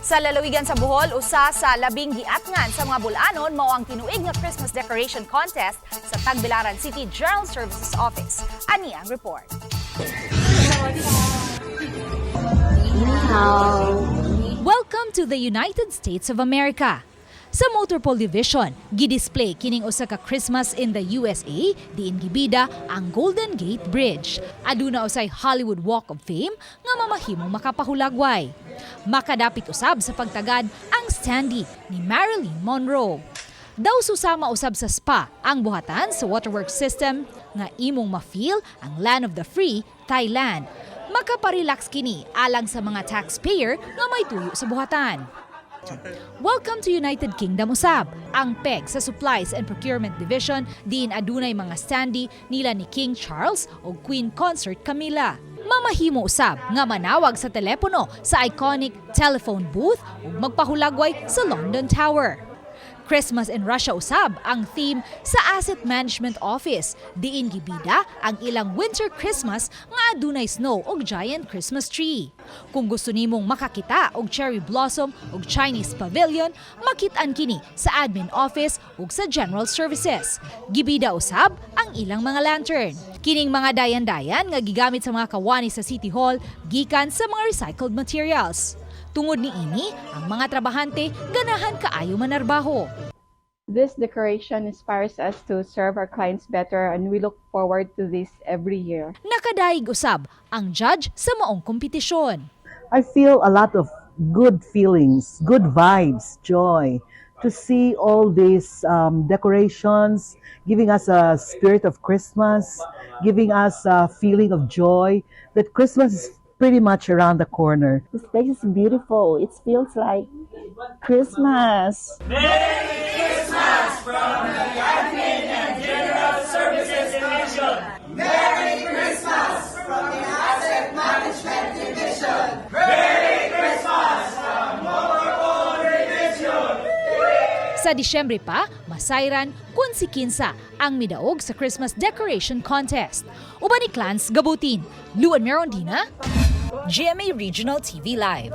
Sa lalawigan sa Bohol, usa sa labing gi-atangan sa mga Bol-anon mao ang tinuig nga Christmas decoration contest sa Tagbilaran City General Services Office. Ani ang report. Welcome to the United States of America. Sa Motorpole Division, gi-display kining usa ka Christmas in the USA diin gibida ang Golden Gate Bridge. Aduna usay Hollywood Walk of Fame nga mamahimong makapahulagway. Makadapit usab sa pagtagad ang standee ni Marilyn Monroe. Daw susama usab sa spa ang buhatan sa waterworks system nga imong ma-feel ang land of the free, Thailand. Makaparelax kini alang sa mga taxpayer nga may tuyo sa buhatan. Welcome to United Kingdom usab. Ang PEG sa Supplies and Procurement Division diin adunay mga standee nila ni King Charles o Queen Consort Camilla. Mamahimo usab nga manawag sa telepono sa iconic telephone booth ug magpahulagway sa London Tower. Christmas in Russia usab ang theme sa Asset Management Office. Diin gibida ang ilang winter Christmas nga adunay snow ug giant Christmas tree. Kung gusto nimong makakita og cherry blossom ug Chinese pavilion, makit-an kini sa admin office ug sa general services. Gibida usab ang ilang mga lantern. Kining mga dayan-dayan nga gigamit sa mga kawani sa City Hall gikan sa mga recycled materials. Tungod ni ini, ang mga trabahante ganahan kaayo manarbaho. This decoration inspires us to serve our clients better and we look forward to this every year. Nakadaig usab ang judge sa maong kompetisyon. I feel a lot of good feelings, good vibes, joy to see all these decorations, giving us a spirit of Christmas, giving us a feeling of joy that Christmas is pretty much around the corner. This place is beautiful. It feels like Christmas. Merry Christmas from the Admin and General Services Division. Merry Christmas from the Asset Management Division. Merry Christmas from Motorpole Division. Sa Disyembre pa, masayran kun si kinsa ang midaog sa Christmas Decoration Contest. Uban ni Clans Gabutin, Luan Merondina, GMA Regional TV Live.